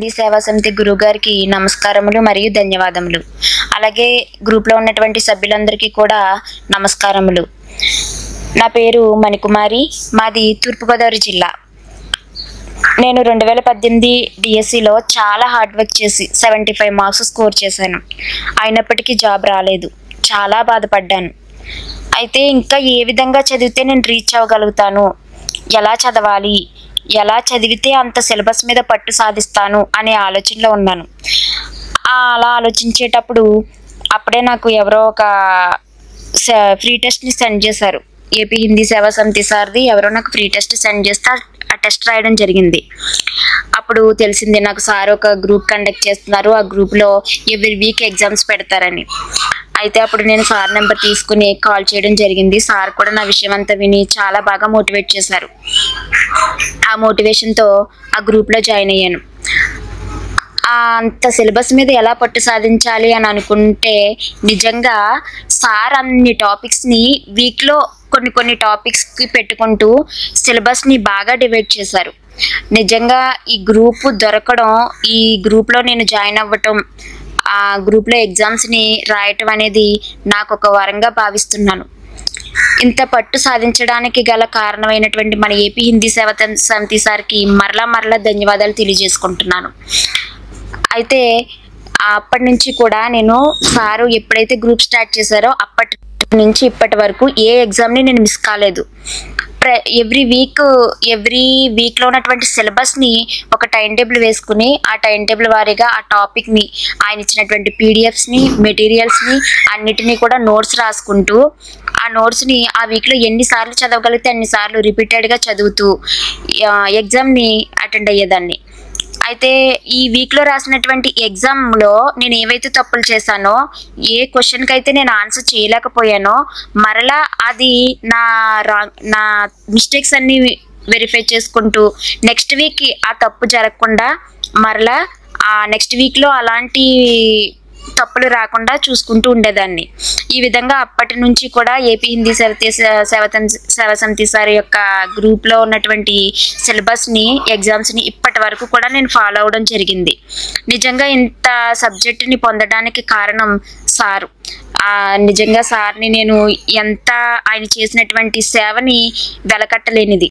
హిందీ సేవా సమితి గురువు గారికి నమస్కారములు మరియు ధన్యవాదములు. అలాగే గ్రూప్లో ఉన్నటువంటి సభ్యులందరికీ కూడా నమస్కారములు. నా పేరు మణికుమారి, మాది తూర్పుగోదావరి జిల్లా. నేను 2018 డిఎస్సిలో చాలా హార్డ్ వర్క్ చేసి 75 మార్క్స్ స్కోర్ చేశాను. అయినప్పటికీ జాబ్ రాలేదు. చాలా బాధపడ్డాను. అయితే ఇంకా ఏ విధంగా చదివితే నేను రీచ్ అవ్వగలుగుతాను, ఎలా చదవాలి, ఎలా చదివితే అంత సిలబస్ మీద పట్టు సాధిస్తాను అనే ఆలోచనలో ఉన్నాను. అలా ఆలోచించేటప్పుడు అప్పుడే నాకు ఎవరో ఒక ఫ్రీ టెస్ట్ని సెండ్ చేశారు. ఏపీ హిందీ సేవా సమితి సార్ది ఎవరో నాకు ఫ్రీ టెస్ట్ సెండ్ చేస్తే ఆ టెస్ట్ రాయడం జరిగింది. అప్పుడు తెలిసింది నాకు సార్ ఒక గ్రూప్ కండక్ట్ చేస్తున్నారు, ఆ గ్రూప్లో ఎవ్రీ వీక్ ఎగ్జామ్స్ పెడతారని. అయితే అప్పుడు నేను సార్ నెంబర్ తీసుకుని కాల్ చేయడం జరిగింది. సార్ కూడా నా విషయం అంతా విని చాలా బాగా మోటివేట్ చేశారు. ఆ మోటివేషన్తో ఆ గ్రూప్లో జాయిన్ అయ్యాను. అంత సిలబస్ మీద ఎలా పట్టు సాధించాలి అని అనుకుంటే నిజంగా సార్ అన్ని టాపిక్స్ని వీక్లో కొన్ని టాపిక్స్కి పెట్టుకుంటూ సిలబస్ని బాగా డివైడ్ చేశారు. నిజంగా ఈ గ్రూప్ దొరకడం, ఈ గ్రూప్లో నేను జాయిన్ అవ్వటం, ఆ గ్రూప్లో ఎగ్జామ్స్ని రాయటం అనేది నాకు ఒక వరంగా భావిస్తున్నాను. ఇంత పట్టు సాధించడానికి గల కారణమైనటువంటి మన ఏపీ హిందీ సేవా సమితి సార్కి మరలా ధన్యవాదాలు తెలియజేసుకుంటున్నాను. అయితే అప్పటి నుంచి కూడా నేను సారు ఎప్పుడైతే గ్రూప్ స్టార్ట్ చేశారో అప్పటి నుంచి ఇప్పటి వరకు ఏ ఎగ్జామ్ని నేను మిస్ కాలేదు. ఎవ్రీ వీక్లో ఉన్నటువంటి సిలబస్ని ఒక టైం టేబుల్ వేసుకుని ఆ టైం టేబుల్ వారీగా ఆ టాపిక్ని, ఆయన ఇచ్చినటువంటి పీడిఎఫ్స్ని, మెటీరియల్స్ని అన్నిటినీ కూడా నోట్స్ రాసుకుంటూ ఆ నోట్స్ని ఆ వీక్లో ఎన్నిసార్లు చదవగలిగితే అన్నిసార్లు రిపీటెడ్గా చదువుతూ ఎగ్జామ్ని అటెండ్ అయ్యేదాన్ని. అయితే ఈ వీక్లో రాసినటువంటి ఎగ్జామ్లో నేను ఏవైతే తప్పులు చేశానో, ఏ క్వశ్చన్కి అయితే నేను ఆన్సర్ చేయలేకపోయానో మరలా అది నా మిస్టేక్స్ అన్నీ వెరిఫై చేసుకుంటూ నెక్స్ట్ వీక్ ఆ తప్పు జరగకుండా మరలా ఆ నెక్స్ట్ వీక్లో అలాంటి తప్పులు రాకుండా చూసుకుంటూ ఉండేదాన్ని. ఈ విధంగా అప్పటి నుంచి కూడా ఏపీ హిందీ సేవా సమితి సార్ యొక్క గ్రూప్లో ఉన్నటువంటి సిలబస్ని, ఎగ్జామ్స్ని ఇప్పటి వరకు కూడా నేను ఫాలో అవడం జరిగింది. నిజంగా ఇంత సబ్జెక్టుని పొందడానికి కారణం సారు. నిజంగా సార్ని నేను ఆయన చేసినటువంటి సేవని వెలకట్టలేనిది.